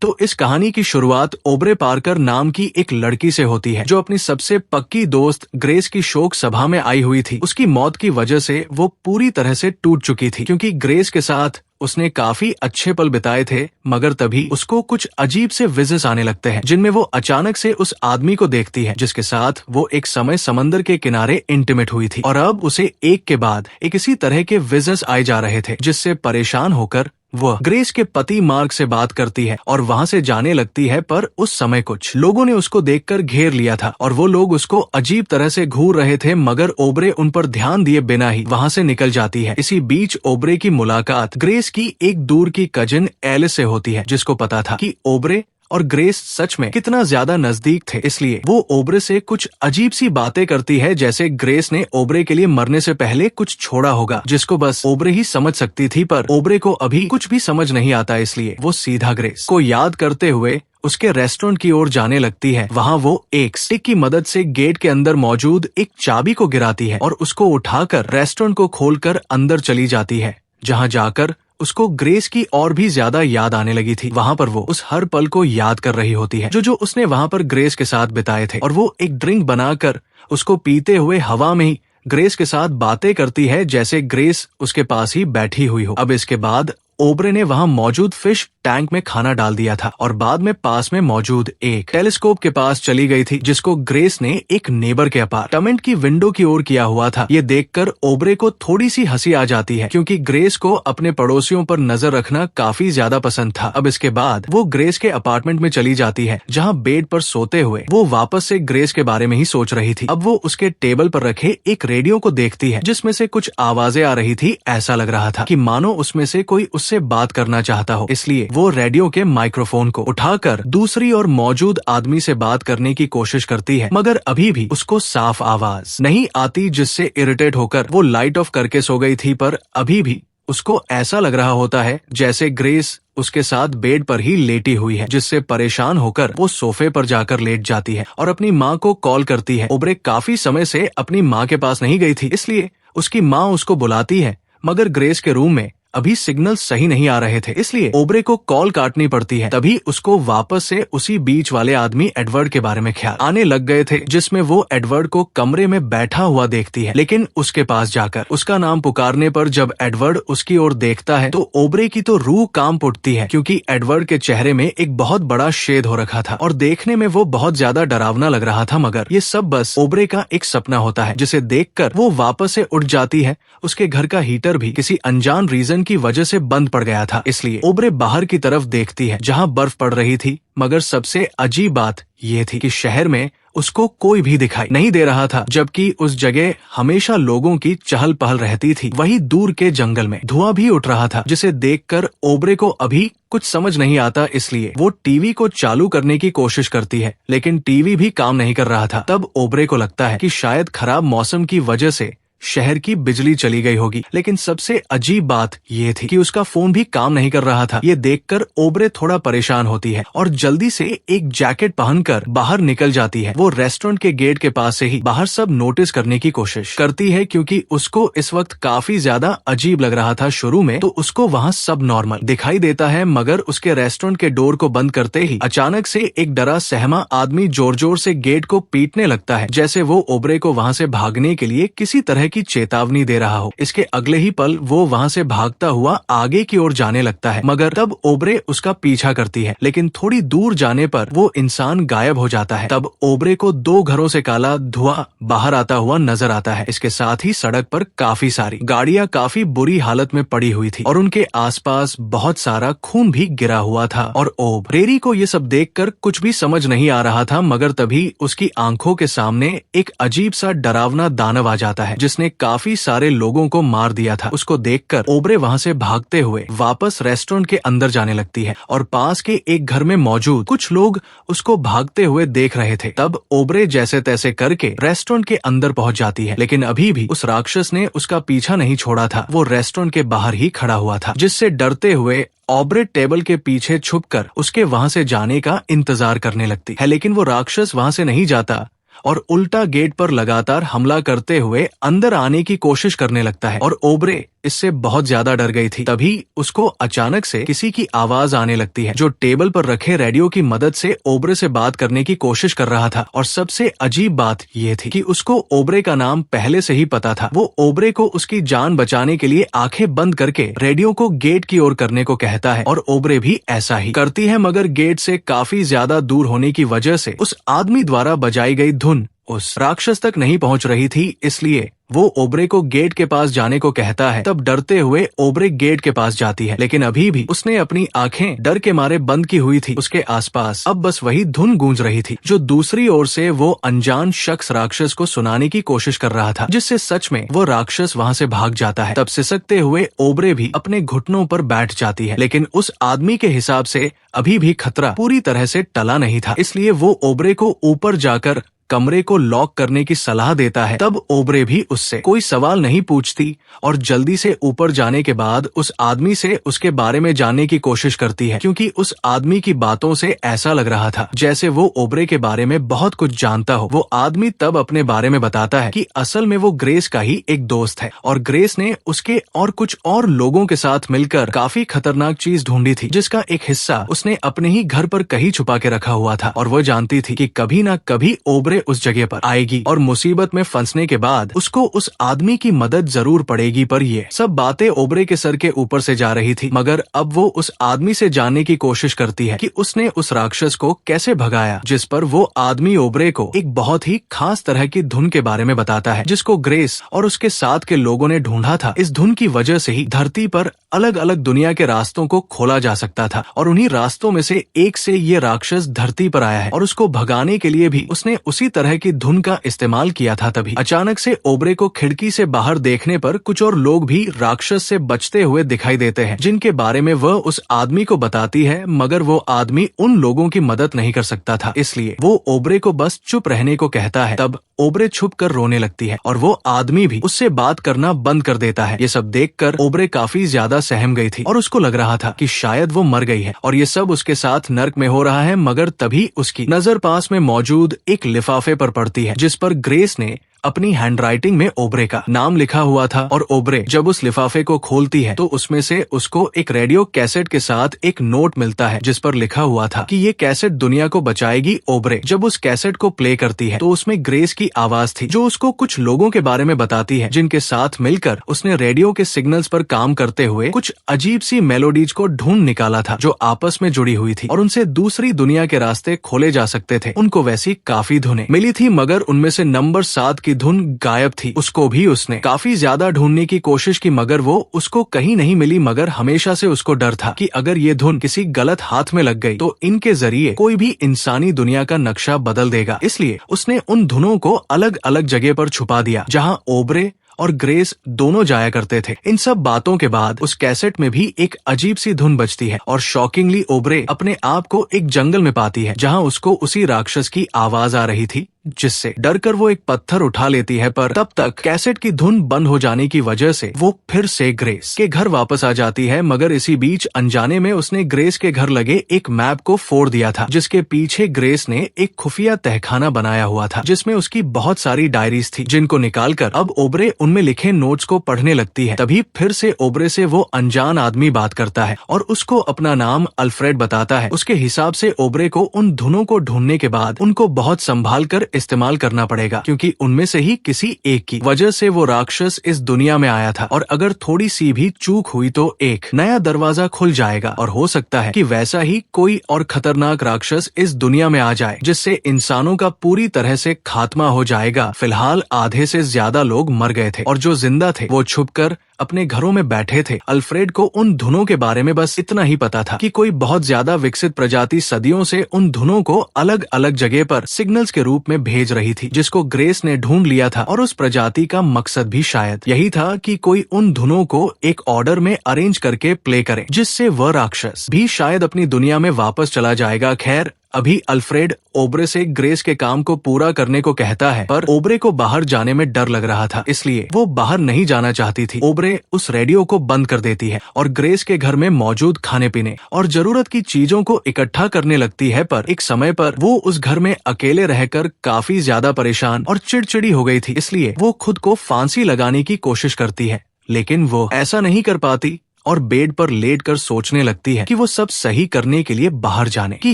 तो इस कहानी की शुरुआत ओब्रे पार्कर नाम की एक लड़की से होती है, जो अपनी सबसे पक्की दोस्त ग्रेस की शोक सभा में आई हुई थी। उसकी मौत की वजह से वो पूरी तरह से टूट चुकी थी, क्योंकि ग्रेस के साथ उसने काफी अच्छे पल बिताए थे। मगर तभी उसको कुछ अजीब से विज़न्स आने लगते हैं, जिनमें वो अचानक से उस आदमी को देखती है जिसके साथ वो एक समय समंदर के किनारे इंटीमेट हुई थी। और अब उसे एक के बाद एक इसी तरह के विज़न्स आए जा रहे थे, जिससे परेशान होकर वह ग्रेस के पति मार्क से बात करती है और वहां से जाने लगती है। पर उस समय कुछ लोगों ने उसको देखकर घेर लिया था और वो लोग उसको अजीब तरह से घूर रहे थे, मगर ओब्रे उन पर ध्यान दिए बिना ही वहां से निकल जाती है। इसी बीच ओब्रे की मुलाकात ग्रेस की एक दूर की कजिन एलिस से होती है, जिसको पता था कि ओब्रे और ग्रेस सच में कितना ज्यादा नजदीक थे। इसलिए वो ओब्रे से कुछ अजीब सी बातें करती है, जैसे ग्रेस ने ओब्रे के लिए मरने से पहले कुछ छोड़ा होगा, जिसको बस ओब्रे ही समझ सकती थी। पर ओब्रे को अभी कुछ भी समझ नहीं आता, इसलिए वो सीधा ग्रेस को याद करते हुए उसके रेस्टोरेंट की ओर जाने लगती है। वहाँ वो एक स्टिक की मदद से गेट के अंदर मौजूद एक चाबी को गिराती है और उसको उठाकर रेस्टोरेंट को खोलकर अंदर चली जाती है, जहाँ जाकर उसको ग्रेस की और भी ज्यादा याद आने लगी थी। वहाँ पर वो उस हर पल को याद कर रही होती है जो उसने वहाँ पर ग्रेस के साथ बिताए थे, और वो एक ड्रिंक बनाकर उसको पीते हुए हवा में ही ग्रेस के साथ बातें करती है, जैसे ग्रेस उसके पास ही बैठी हुई हो। अब इसके बाद ओब्रे ने वहाँ मौजूद फिश टैंक में खाना डाल दिया था और बाद में पास में मौजूद एक टेलीस्कोप के पास चली गई थी, जिसको ग्रेस ने एक नेबर के अपार्टमेंट की विंडो की ओर किया हुआ था। ये देखकर ओब्रे को थोड़ी सी हंसी आ जाती है, क्योंकि ग्रेस को अपने पड़ोसियों पर नजर रखना काफी ज्यादा पसंद था। अब इसके बाद वो ग्रेस के अपार्टमेंट में चली जाती है, जहाँ बेड पर सोते हुए वो वापस से ग्रेस के बारे में ही सोच रही थी। अब वो उसके टेबल पर रखे एक रेडियो को देखती है, जिसमें से कुछ आवाजें आ रही थी। ऐसा लग रहा था कि मानो उसमें से कोई उससे बात करना चाहता हो, इसलिए वो रेडियो के माइक्रोफोन को उठाकर दूसरी और मौजूद आदमी से बात करने की कोशिश करती है, मगर अभी भी उसको साफ आवाज नहीं आती, जिससे इरिटेट होकर वो लाइट ऑफ करके सो गई थी। पर अभी भी उसको ऐसा लग रहा होता है जैसे ग्रेस उसके साथ बेड पर ही लेटी हुई है, जिससे परेशान होकर वो सोफे पर जाकर लेट जाती है और अपनी माँ को कॉल करती है। ओब्रे काफी समय से अपनी माँ के पास नहीं गई थी, इसलिए उसकी माँ उसको बुलाती है, मगर ग्रेस के रूम में अभी सिग्नल सही नहीं आ रहे थे, इसलिए ओब्रे को कॉल काटनी पड़ती है। तभी उसको वापस से उसी बीच वाले आदमी एडवर्ड के बारे में ख्याल आने लग गए थे, जिसमें वो एडवर्ड को कमरे में बैठा हुआ देखती है। लेकिन उसके पास जाकर उसका नाम पुकारने पर जब एडवर्ड उसकी ओर देखता है तो ओब्रे की तो रूह कांप उठती है, क्योंकि एडवर्ड के चेहरे में एक बहुत बड़ा शेद हो रखा था और देखने में वो बहुत ज्यादा डरावना लग रहा था। मगर ये सब बस ओब्रे का एक सपना होता है, जिसे देखकर वो वापस से उठ जाती है। उसके घर का हीटर भी किसी अनजान रीजन की वजह से बंद पड़ गया था, इसलिए ओब्रे बाहर की तरफ देखती है, जहां बर्फ पड़ रही थी। मगर सबसे अजीब बात ये थी कि शहर में उसको कोई भी दिखाई नहीं दे रहा था, जबकि उस जगह हमेशा लोगों की चहल पहल रहती थी। वहीं दूर के जंगल में धुआं भी उठ रहा था, जिसे देखकर ओब्रे को अभी कुछ समझ नहीं आता, इसलिए वो टीवी को चालू करने की कोशिश करती है, लेकिन टीवी भी काम नहीं कर रहा था। तब ओब्रे को लगता है कि शायद खराब मौसम की वजह से शहर की बिजली चली गई होगी। लेकिन सबसे अजीब बात ये थी कि उसका फोन भी काम नहीं कर रहा था। ये देखकर ओब्रे थोड़ा परेशान होती है और जल्दी से एक जैकेट पहनकर बाहर निकल जाती है। वो रेस्टोरेंट के गेट के पास से ही बाहर सब नोटिस करने की कोशिश करती है, क्योंकि उसको इस वक्त काफी ज्यादा अजीब लग रहा था। शुरू में तो उसको वहाँ सब नॉर्मल दिखाई देता है, मगर उसके रेस्टोरेंट के डोर को बंद करते ही अचानक से एक डरा सहमा आदमी जोर जोर से गेट को पीटने लगता है, जैसे वो ओब्रे को वहाँ से भागने के लिए किसी तरह की चेतावनी दे रहा हो। इसके अगले ही पल वो वहाँ से भागता हुआ आगे की ओर जाने लगता है, मगर तब ओब्रे उसका पीछा करती है। लेकिन थोड़ी दूर जाने पर वो इंसान गायब हो जाता है। तब ओब्रे को 2 घरों से काला धुआं बाहर आता हुआ नजर आता है। इसके साथ ही सड़क पर काफी सारी गाड़ियां काफी बुरी हालत में पड़ी हुई थी और उनके आसपास बहुत सारा खून भी गिरा हुआ था। और ओब्रे को ये सब देखकर कुछ भी समझ नहीं आ रहा था, मगर तभी उसकी आंखों के सामने एक अजीब सा डरावना दानव आ जाता है, जिसने काफी सारे लोगों को मार दिया था। उसको देखकर ओब्रे वहाँ से भागते हुए वापस रेस्टोरेंट के अंदर जाने लगती है और पास के एक घर में मौजूद कुछ लोग उसको भागते हुए देख रहे थे। तब ओब्रे जैसे तैसे करके रेस्टोरेंट के अंदर पहुँच जाती है, लेकिन अभी भी उस राक्षस ने उसका पीछा नहीं छोड़ा था। वो रेस्टोरेंट के बाहर ही खड़ा हुआ था, जिससे डरते हुए ओब्रे टेबल के पीछे छुपकर उसके वहाँ से जाने का इंतजार करने लगती है। लेकिन वो राक्षस वहाँ से नहीं जाता और उल्टा गेट पर लगातार हमला करते हुए अंदर आने की कोशिश करने लगता है और ओब्रे इससे बहुत ज्यादा डर गई थी। तभी उसको अचानक से किसी की आवाज आने लगती है, जो टेबल पर रखे रेडियो की मदद से ओब्रे से बात करने की कोशिश कर रहा था। और सबसे अजीब बात यह थी कि उसको ओब्रे का नाम पहले से ही पता था। वो ओब्रे को उसकी जान बचाने के लिए आंखें बंद करके रेडियो को गेट की ओर करने को कहता है, और ओब्रे भी ऐसा ही करती है, मगर गेट से काफी ज्यादा दूर होने की वजह से उस आदमी द्वारा बजाई गई धुन उस राक्षस तक नहीं पहुंच रही थी। इसलिए वो ओब्रे को गेट के पास जाने को कहता है। तब डरते हुए ओब्रे गेट के पास जाती है, लेकिन अभी भी उसने अपनी आंखें डर के मारे बंद की हुई थी। उसके आसपास अब बस वही धुन गूंज रही थी, जो दूसरी ओर से वो अनजान शख्स राक्षस को सुनाने की कोशिश कर रहा था, जिससे सच में वो राक्षस वहाँ से भाग जाता है। तब सिसकते हुए ओब्रे भी अपने घुटनों पर बैठ जाती है, लेकिन उस आदमी के हिसाब से अभी भी खतरा पूरी तरह से टला नहीं था। इसलिए वो ओब्रे को ऊपर जाकर कमरे को लॉक करने की सलाह देता है। तब ओब्रे भी उससे कोई सवाल नहीं पूछती और जल्दी से ऊपर जाने के बाद उस आदमी से उसके बारे में जानने की कोशिश करती है, क्योंकि उस आदमी की बातों से ऐसा लग रहा था जैसे वो ओब्रे के बारे में बहुत कुछ जानता हो। वो आदमी तब अपने बारे में बताता है कि असल में वो ग्रेस का ही एक दोस्त है, और ग्रेस ने उसके और कुछ और लोगों के साथ मिलकर काफी खतरनाक चीज ढूंढी थी, जिसका एक हिस्सा उसने अपने ही घर पर कहीं छुपा के रखा हुआ था। और वो जानती थी कि कभी न कभी ओब्रे उस जगह पर आएगी और मुसीबत में फंसने के बाद उसको उस आदमी की मदद जरूर पड़ेगी। पर ये सब बातें ओब्रे के सर के ऊपर से जा रही थी, मगर अब वो उस आदमी से जानने की कोशिश करती है कि उसने उस राक्षस को कैसे भगाया, जिस पर वो आदमी ओब्रे को एक बहुत ही खास तरह की धुन के बारे में बताता है, जिसको ग्रेस और उसके साथ के लोगों ने ढूंढा था। इस धुन की वजह से ही धरती पर अलग अलग दुनिया के रास्तों को खोला जा सकता था, और उन्हीं रास्तों में से एक से ये राक्षस धरती पर आया है, और उसको भगाने के लिए भी उसने उसी तरह की धुन का इस्तेमाल किया था। तभी अचानक से ओब्रे को खिड़की से बाहर देखने पर कुछ और लोग भी राक्षस से बचते हुए दिखाई देते हैं, जिनके बारे में वह उस आदमी को बताती है, मगर वो आदमी उन लोगों की मदद नहीं कर सकता था। इसलिए वो ओब्रे को बस चुप रहने को कहता है। तब ओब्रे छुप कर रोने लगती है, और वो आदमी भी उससे बात करना बंद कर देता है। ये सब देखकर ओब्रे काफी ज्यादा सहम गई थी, और उसको लग रहा था कि शायद वो मर गई है और ये सब उसके साथ नर्क में हो रहा है। मगर तभी उसकी नजर पास में मौजूद एक लिफाफे पर पड़ती है, जिस पर ग्रेस ने अपनी हैंडराइटिंग में ओब्रे का नाम लिखा हुआ था। और ओब्रे जब उस लिफाफे को खोलती है तो उसमें से उसको एक रेडियो कैसेट के साथ एक नोट मिलता है, जिस पर लिखा हुआ था कि ये कैसेट दुनिया को बचाएगी। ओब्रे जब उस कैसेट को प्ले करती है तो उसमें ग्रेस की आवाज थी, जो उसको कुछ लोगों के बारे में बताती है, जिनके साथ मिलकर उसने रेडियो के सिग्नल्स पर काम करते हुए कुछ अजीब सी मेलोडीज को ढूंढ निकाला था, जो आपस में जुड़ी हुई थी और उनसे दूसरी दुनिया के रास्ते खोले जा सकते थे। उनको वैसी काफी धुनें मिली थी, मगर उनमें से नंबर 7 की धुन गायब थी। उसको भी उसने काफी ज्यादा ढूंढने की कोशिश की, मगर वो उसको कहीं नहीं मिली। मगर हमेशा से उसको डर था कि अगर ये धुन किसी गलत हाथ में लग गई तो इनके जरिए कोई भी इंसानी दुनिया का नक्शा बदल देगा। इसलिए उसने उन धुनों को अलग अलग जगह पर छुपा दिया, जहां ओब्रे और ग्रेस दोनों जाया करते थे। इन सब बातों के बाद उस कैसेट में भी एक अजीब सी धुन बजती है, और शॉकिंगली ओब्रे अपने आप को एक जंगल में पाती है, जहां उसको उसी राक्षस की आवाज आ रही थी, जिससे डरकर वो एक पत्थर उठा लेती है। पर तब तक कैसेट की धुन बंद हो जाने की वजह से वो फिर से ग्रेस के घर वापस आ जाती है। मगर इसी बीच अनजाने में उसने ग्रेस के घर लगे एक मैप को फोड़ दिया था, जिसके पीछे ग्रेस ने एक खुफिया तहखाना बनाया हुआ था, जिसमें उसकी बहुत सारी डायरीज थी, जिनको निकालकर अब ओब्रे उनमें लिखे नोट्स को पढ़ने लगती है। तभी फिर से ओब्रे से वो अनजान आदमी बात करता है और उसको अपना नाम अल्फ्रेड बताता है। उसके हिसाब से ओब्रे को उन धुनों को ढूंढने के बाद उनको बहुत संभाल कर इस्तेमाल करना पड़ेगा, क्योंकि उनमें से ही किसी एक की वजह से वो राक्षस इस दुनिया में आया था, और अगर थोड़ी सी भी चूक हुई तो एक नया दरवाजा खुल जाएगा, और हो सकता है कि वैसा ही कोई और खतरनाक राक्षस इस दुनिया में आ जाए, जिससे इंसानों का पूरी तरह से खात्मा हो जाएगा। फिलहाल आधे से ज्यादा लोग मर गए थे, और जो जिंदा थे वो छुपकर अपने घरों में बैठे थे। अल्फ्रेड को उन धुनों के बारे में बस इतना ही पता था कि कोई बहुत ज्यादा विकसित प्रजाति सदियों से उन धुनों को अलग अलग जगह पर सिग्नल्स के रूप में भेज रही थी, जिसको ग्रेस ने ढूंढ लिया था। और उस प्रजाति का मकसद भी शायद यही था कि कोई उन धुनों को एक ऑर्डर में अरेंज करके प्ले करे, जिससे वह राक्षस भी शायद अपनी दुनिया में वापस चला जाएगा। खैर, अभी अल्फ्रेड ओब्रे से ग्रेस के काम को पूरा करने को कहता है, पर ओब्रे को बाहर जाने में डर लग रहा था, इसलिए वो बाहर नहीं जाना चाहती थी। ओब्रे उस रेडियो को बंद कर देती है और ग्रेस के घर में मौजूद खाने पीने और जरूरत की चीजों को इकट्ठा करने लगती है। पर एक समय पर वो उस घर में अकेले रहकर काफी ज्यादा परेशान और चिड़चिड़ी हो गई थी, इसलिए वो खुद को फांसी लगाने की कोशिश करती है। लेकिन वो ऐसा नहीं कर पाती और बेड पर लेटकर सोचने लगती है कि वो सब सही करने के लिए बाहर जाने की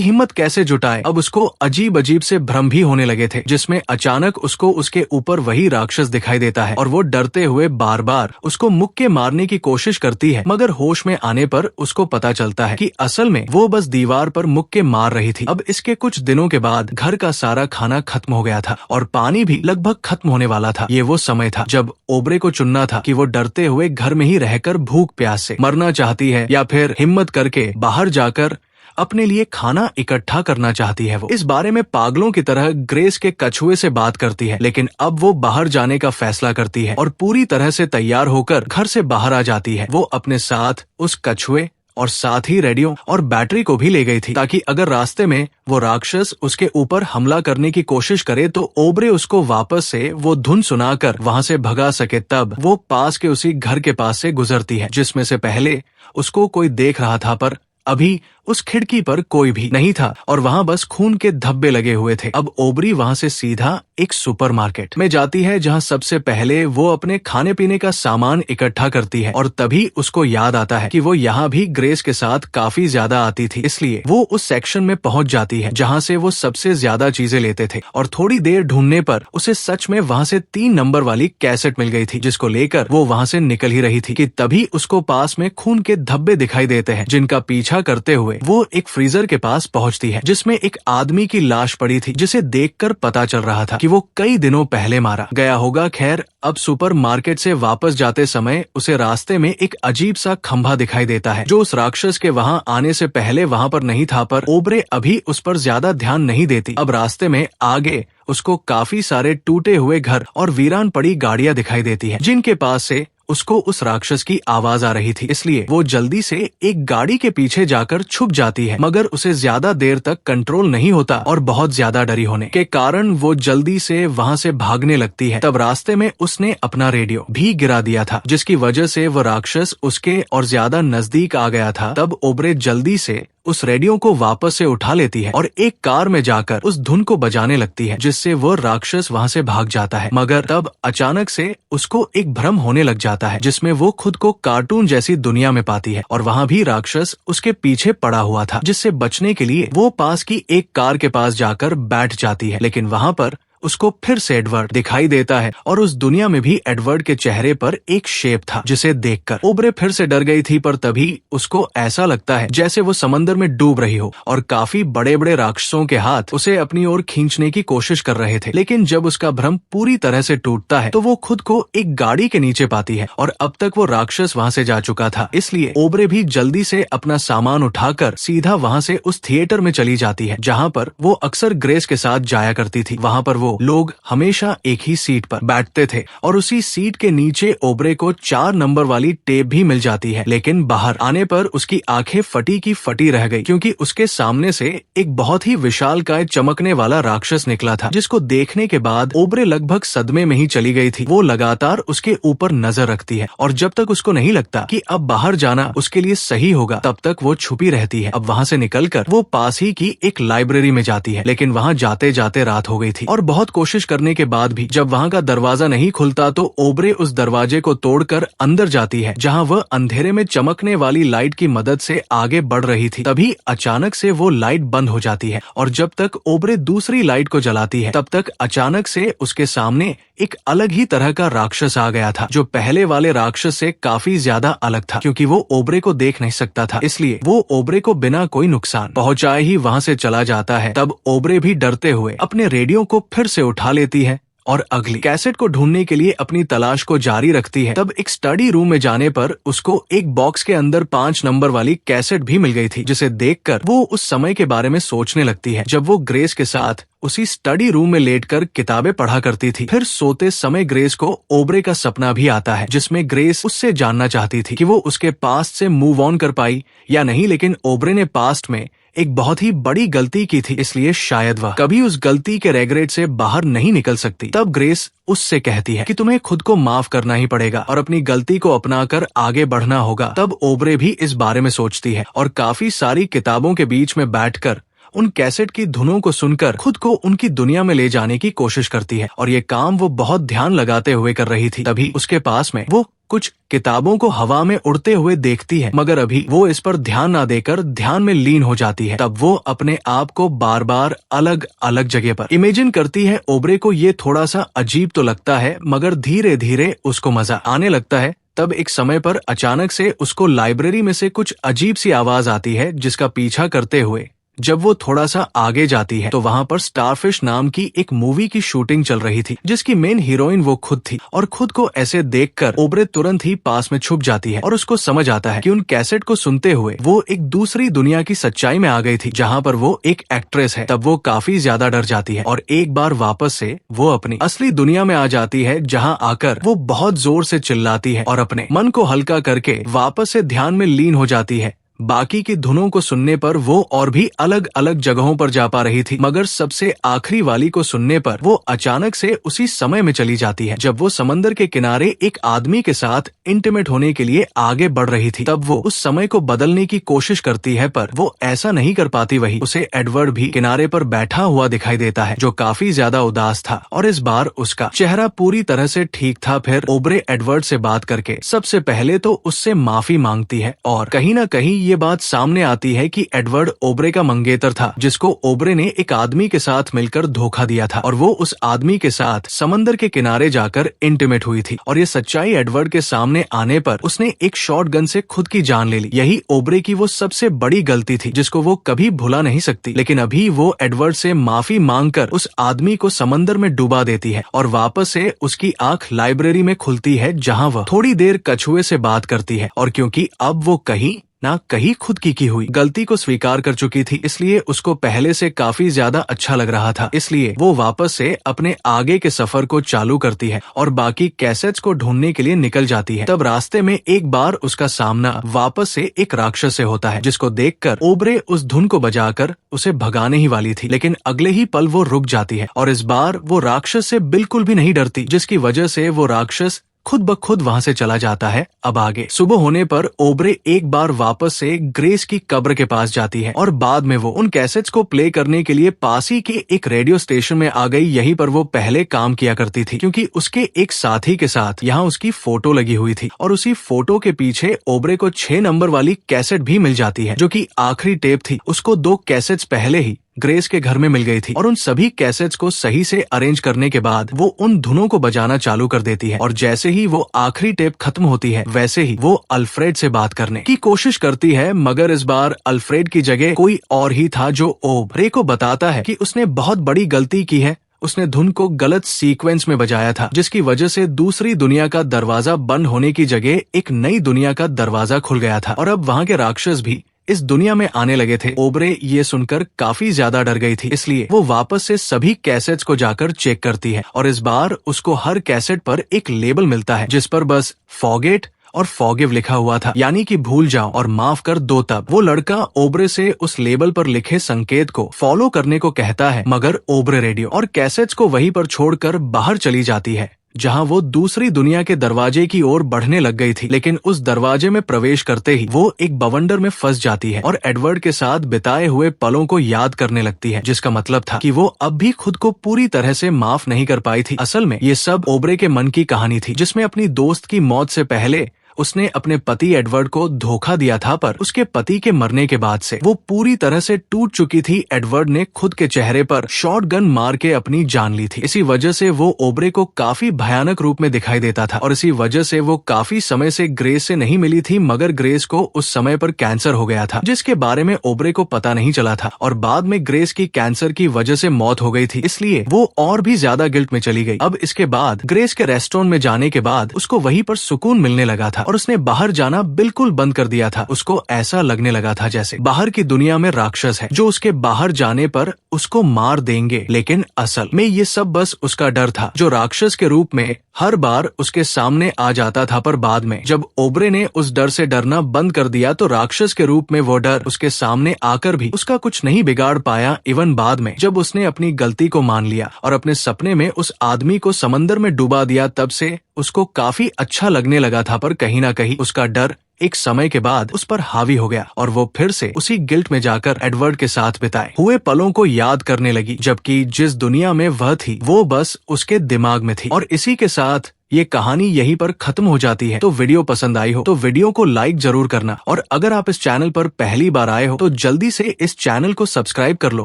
हिम्मत कैसे जुटाए। अब उसको अजीब अजीब से भ्रम भी होने लगे थे, जिसमें अचानक उसको उसके ऊपर वही राक्षस दिखाई देता है और वो डरते हुए बार बार उसको मुक्के मारने की कोशिश करती है, मगर होश में आने पर उसको पता चलता है कि असल में वो बस दीवार पर मुक्के मार रही थी। अब इसके कुछ दिनों के बाद घर का सारा खाना खत्म हो गया था और पानी भी लगभग खत्म होने वाला था। ये वो समय था जब ओबरे को चुनना था कि वो डरते हुए घर में ही रहकर भूख प्यास से मरना चाहती है या फिर हिम्मत करके बाहर जाकर अपने लिए खाना इकट्ठा करना चाहती है। वो इस बारे में पागलों की तरह ग्रेस के कछुए से बात करती है, लेकिन अब वो बाहर जाने का फैसला करती है और पूरी तरह से तैयार होकर घर से बाहर आ जाती है। वो अपने साथ उस कछुए और साथ ही रेडियो और बैटरी को भी ले गई थी, ताकि अगर रास्ते में वो राक्षस उसके ऊपर हमला करने की कोशिश करे तो ओबरे उसको वापस से वो धुन सुनाकर वहां से भगा सके। तब वो पास के उसी घर के पास से गुजरती है जिसमें से पहले उसको कोई देख रहा था, पर अभी उस खिड़की पर कोई भी नहीं था और वहां बस खून के धब्बे लगे हुए थे। अब ओबरी वहां से सीधा एक सुपरमार्केट में जाती है, जहां सबसे पहले वो अपने खाने पीने का सामान इकट्ठा करती है और तभी उसको याद आता है कि वो यहाँ भी ग्रेस के साथ काफी ज्यादा आती थी, इसलिए वो उस सेक्शन में पहुंच जाती है जहां से वो सबसे ज्यादा चीजें लेते थे। और थोड़ी देर ढूंढने पर उसे सच में वहां से 3 नंबर वाली कैसेट मिल गई थी, जिसको लेकर वो वहां से निकल ही रही थी कि तभी उसको पास में खून के धब्बे दिखाई देते हैं, जिनका पीछा करते हुए वो एक फ्रीजर के पास पहुंचती है जिसमें एक आदमी की लाश पड़ी थी, जिसे देखकर पता चल रहा था कि वो कई दिनों पहले मारा गया होगा। खैर, अब सुपरमार्केट से वापस जाते समय उसे रास्ते में एक अजीब सा खंभा दिखाई देता है, जो उस राक्षस के वहां आने से पहले वहां पर नहीं था, पर ओबरे अभी उस पर ज्यादा ध्यान नहीं देती। अब रास्ते में आगे उसको काफी सारे टूटे हुए घर और वीरान पड़ी गाड़ियां दिखाई देती है, जिनके पास से उसको उस राक्षस की आवाज आ रही थी, इसलिए वो जल्दी से एक गाड़ी के पीछे जाकर छुप जाती है, मगर उसे ज्यादा देर तक कंट्रोल नहीं होता और बहुत ज्यादा डरी होने के कारण वो जल्दी से वहां से भागने लगती है। तब रास्ते में उसने अपना रेडियो भी गिरा दिया था, जिसकी वजह से वो राक्षस उसके और ज्यादा नजदीक आ गया था। तब ओबरे जल्दी से उस रेडियो को वापस से उठा लेती है और एक कार में जाकर उस धुन को बजाने लगती है, जिससे वो राक्षस वहां से भाग जाता है। मगर तब अचानक से उसको एक भ्रम होने लग जाता है, जिसमें वो खुद को कार्टून जैसी दुनिया में पाती है और वहां भी राक्षस उसके पीछे पड़ा हुआ था, जिससे बचने के लिए वो पास की एक कार के पास जाकर बैठ जाती है। लेकिन वहां पर उसको फिर से एडवर्ड दिखाई देता है और उस दुनिया में भी एडवर्ड के चेहरे पर एक शेप था, जिसे देखकर ओबरे फिर से डर गई थी, पर तभी उसको ऐसा लगता है जैसे वो समंदर में डूब रही हो और काफी बड़े बड़े राक्षसों के हाथ उसे अपनी ओर खींचने की कोशिश कर रहे थे। लेकिन जब उसका भ्रम पूरी तरह से टूटता है तो वो खुद को एक गाड़ी के नीचे पाती है और अब तक वो राक्षस वहां से जा चुका था, इसलिए ओबरे भी जल्दी से अपना सामान उठाकर सीधा वहां से उस थिएटर में चली जाती है, जहाँ पर वो अक्सर ग्रेस के साथ जाया करती थी। वहां पर वो लोग हमेशा एक ही सीट पर बैठते थे और उसी सीट के नीचे ओबरे को 4 नंबर वाली टेप भी मिल जाती है। लेकिन बाहर आने पर उसकी आंखें फटी की फटी रह गई, क्योंकि उसके सामने से एक बहुत ही विशालकाय चमकने वाला राक्षस निकला था, जिसको देखने के बाद ओबरे लगभग सदमे में ही चली गई थी। वो लगातार उसके ऊपर नजर रखती है और जब तक उसको नहीं लगता कि अब बाहर जाना उसके लिए सही होगा, तब तक वो छुपी रहती है। अब वहाँ से निकलकर वो पास ही की एक लाइब्रेरी में जाती है, लेकिन वहाँ जाते जाते रात हो गई थी और बहुत कोशिश करने के बाद भी जब वहाँ का दरवाजा नहीं खुलता तो ओबरे उस दरवाजे को तोड़कर अंदर जाती है, जहाँ वह अंधेरे में चमकने वाली लाइट की मदद से आगे बढ़ रही थी। तभी अचानक से वो लाइट बंद हो जाती है और जब तक ओबरे दूसरी लाइट को जलाती है तब तक अचानक से उसके सामने एक अलग ही तरह का राक्षस आ गया था, जो पहले वाले राक्षस से काफी ज्यादा अलग था, क्योंकि वो ओबरे को देख नहीं सकता था, इसलिए वो ओबरे को बिना कोई नुकसान पहुंचाए ही वहां से चला जाता है। तब ओबरे भी डरते हुए अपने रेडियो को फिर से उठा लेती है और अगली कैसेट को ढूंढने के लिए अपनी तलाश को जारी रखती है। तब एक स्टडी रूम में जाने पर उसको एक बॉक्स के अंदर 5 नंबर वाली कैसेट भी मिल गई थी, जिसे देखकर वो उस समय के बारे में सोचने लगती है जब वो ग्रेस के साथ उसी स्टडी रूम में लेटकर किताबें पढ़ा करती थी। फिर सोते समय ग्रेस को ओबरे का सपना भी आता है, जिसमें ग्रेस उससे जानना चाहती थी कि वो उसके पास्ट से मूव ऑन कर पाई या नहीं, लेकिन ओबरे ने पास्ट में एक बहुत ही बड़ी गलती की थी, इसलिए शायद वह कभी उस गलती के रेग्रेट से बाहर नहीं निकल सकती। तब ग्रेस उससे कहती है कि तुम्हें खुद को माफ करना ही पड़ेगा और अपनी गलती को अपनाकर आगे बढ़ना होगा। तब ओबरे भी इस बारे में सोचती है और काफी सारी किताबों के बीच में बैठकर उन कैसेट की धुनों को सुनकर खुद को उनकी दुनिया में ले जाने की कोशिश करती है और ये काम वो बहुत ध्यान लगाते हुए कर रही थी। तभी उसके पास में वो कुछ किताबों को हवा में उड़ते हुए देखती है, मगर अभी वो इस पर ध्यान ना देकर ध्यान में लीन हो जाती है। तब वो अपने आप को बार बार अलग अलग जगह पर इमेजिन करती है। ओब्रे को ये थोड़ा सा अजीब तो लगता है, मगर धीरे धीरे उसको मजा आने लगता है। तब एक समय पर अचानक से उसको लाइब्रेरी में से कुछ अजीब सी आवाज आती है, जिसका पीछा करते हुए जब वो थोड़ा सा आगे जाती है तो वहाँ पर स्टारफिश नाम की एक मूवी की शूटिंग चल रही थी, जिसकी मेन हीरोइन वो खुद थी। और खुद को ऐसे देखकर ओब्रे तुरंत ही पास में छुप जाती है और उसको समझ आता है कि उन कैसेट को सुनते हुए वो एक दूसरी दुनिया की सच्चाई में आ गई थी, जहाँ पर वो एक एक्ट्रेस है। तब वो काफी ज्यादा डर जाती है और एक बार वापस से वो अपनी असली दुनिया में आ जाती है, जहाँ आकर वो बहुत जोर से चिल्लाती है और अपने मन को हल्का करके वापस से ध्यान में लीन हो जाती है। बाकी की धुनों को सुनने पर वो और भी अलग अलग जगहों पर जा पा रही थी, मगर सबसे आखिरी वाली को सुनने पर वो अचानक से उसी समय में चली जाती है जब वो समंदर के किनारे एक आदमी के साथ इंटीमेट होने के लिए आगे बढ़ रही थी। तब वो उस समय को बदलने की कोशिश करती है, पर वो ऐसा नहीं कर पाती। वही उसे एडवर्ड भी किनारे पर बैठा हुआ दिखाई देता है, जो काफी ज्यादा उदास था और इस बार उसका चेहरा पूरी तरह से ठीक था। फिर ओब्रे एडवर्ड से बात करके सबसे पहले तो उससे माफी मांगती है और कहीं न कहीं ये बात सामने आती है कि एडवर्ड ओब्रे का मंगेतर था, जिसको ओब्रे ने एक आदमी के साथ मिलकर धोखा दिया था और वो उस आदमी के साथ समंदर के किनारे जाकर इंटीमेट हुई थी। और ये सच्चाई एडवर्ड के सामने आने पर उसने एक शॉटगन से खुद की जान ले ली। यही ओब्रे की वो सबसे बड़ी गलती थी, जिसको वो कभी भुला नहीं सकती। लेकिन अभी वो एडवर्ड से माफी मांगकर उस आदमी को समंदर में डुबा देती है और वापस से उसकी आंख लाइब्रेरी में खुलती है, जहाँ वह थोड़ी देर कछुए से बात करती है। और क्योंकि अब वो कहीं ना कहीं खुद की हुई गलती को स्वीकार कर चुकी थी, इसलिए उसको पहले से काफी ज्यादा अच्छा लग रहा था। इसलिए वो वापस से अपने आगे के सफर को चालू करती है और बाकी कैसेट्स को ढूंढने के लिए निकल जाती है। तब रास्ते में एक बार उसका सामना वापस से एक राक्षस से होता है, जिसको देखकर ओब्रे उस धुन को बजाकर उसे भगाने ही वाली थी, लेकिन अगले ही पल वो रुक जाती है और इस बार वो राक्षस से बिल्कुल भी नहीं डरती, जिसकी वजह से वो राक्षस खुद ब खुद वहाँ से चला जाता है। अब आगे सुबह होने पर ओब्रे एक बार वापस से ग्रेस की कब्र के पास जाती है और बाद में वो उन कैसेट्स को प्ले करने के लिए पास ही के एक रेडियो स्टेशन में आ गई। यहीं पर वो पहले काम किया करती थी, क्योंकि उसके एक साथी के साथ यहाँ उसकी फोटो लगी हुई थी और उसी फोटो के पीछे ओब्रे को 6 नंबर वाली कैसेट भी मिल जाती है, जो कि आखिरी टेप थी। उसको 2 कैसेट्स पहले ही ग्रेस के घर में मिल गई थी और उन सभी कैसेट्स को सही से अरेंज करने के बाद वो उन धुनों को बजाना चालू कर देती है। और जैसे ही वो आखिरी टेप खत्म होती है, वैसे ही वो अल्फ्रेड से बात करने की कोशिश करती है, मगर इस बार अल्फ्रेड की जगह कोई और ही था, जो ओब्रे को बताता है कि उसने बहुत बड़ी गलती की है। उसने धुन को गलत सीक्वेंस में बजाया था, जिसकी वजह से दूसरी दुनिया का दरवाजा बंद होने की जगह एक नई दुनिया का दरवाजा खुल गया था और अब वहाँ के राक्षस भी इस दुनिया में आने लगे थे। ओब्रे ये सुनकर काफी ज्यादा डर गई थी, इसलिए वो वापस से सभी कैसेट्स को जाकर चेक करती है और इस बार उसको हर कैसेट पर एक लेबल मिलता है, जिस पर बस फॉरगेट और फॉरगिव लिखा हुआ था, यानी कि भूल जाओ और माफ कर दो। तब वो लड़का ओब्रे से उस लेबल पर लिखे संकेत को फॉलो करने को कहता है, मगर ओब्रे रेडियो और कैसेट्स को वहीं पर छोड़कर बाहर चली जाती है, जहां वो दूसरी दुनिया के दरवाजे की ओर बढ़ने लग गई थी। लेकिन उस दरवाजे में प्रवेश करते ही वो एक बवंडर में फंस जाती है और एडवर्ड के साथ बिताए हुए पलों को याद करने लगती है, जिसका मतलब था कि वो अब भी खुद को पूरी तरह से माफ नहीं कर पाई थी। असल में ये सब ओब्रे के मन की कहानी थी, जिसमें अपनी दोस्त की मौत से पहले उसने अपने पति एडवर्ड को धोखा दिया था, पर उसके पति के मरने के बाद से वो पूरी तरह से टूट चुकी थी। एडवर्ड ने खुद के चेहरे पर शॉटगन मार के अपनी जान ली थी। इसी वजह से वो ओब्रे को काफी भयानक रूप में दिखाई देता था और इसी वजह से वो काफी समय से ग्रेस से नहीं मिली थी, मगर ग्रेस को उस समय पर कैंसर हो गया था, जिसके बारे में ओब्रे को पता नहीं चला था और बाद में ग्रेस की कैंसर की वजह से मौत हो गई थी, इसलिए वो और भी ज्यादा गिल्ट में चली गई। अब इसके बाद ग्रेस के रेस्टोरेंट में जाने के बाद उसको वहीं पर सुकून मिलने लगा था और उसने बाहर जाना बिल्कुल बंद कर दिया था। उसको ऐसा लगने लगा था जैसे बाहर की दुनिया में राक्षस है, जो उसके बाहर जाने पर उसको मार देंगे। लेकिन असल में ये सब बस उसका डर था, जो राक्षस के रूप में हर बार उसके सामने आ जाता था। पर बाद में जब ओब्रे ने उस डर से डरना बंद कर दिया, तो राक्षस के रूप में वो डर उसके सामने आकर भी उसका कुछ नहीं बिगाड़ पाया। इवन बाद में जब उसने अपनी गलती को मान लिया और अपने सपने में उस आदमी को समंदर में डुबा दिया, तब से उसको काफी अच्छा लगने लगा था। पर कहीं ना कहीं उसका डर एक समय के बाद उस पर हावी हो गया और वो फिर से उसी गिल्ट में जाकर एडवर्ड के साथ बिताए हुए पलों को याद करने लगी, जबकि जिस दुनिया में वह थी वो बस उसके दिमाग में थी। और इसी के साथ ये कहानी यहीं पर खत्म हो जाती है। तो वीडियो पसंद आई हो तो वीडियो को लाइक जरूर करना, और अगर आप इस चैनल पर पहली बार आए हो तो जल्दी से इस चैनल को सब्सक्राइब कर लो,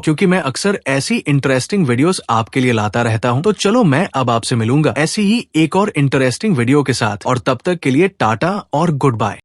क्योंकि मैं अक्सर ऐसी इंटरेस्टिंग वीडियोस आपके लिए लाता रहता हूँ। तो चलो मैं अब आपसे मिलूंगा ऐसी ही एक और इंटरेस्टिंग वीडियो के साथ, और तब तक के लिए टाटा और गुड बाय।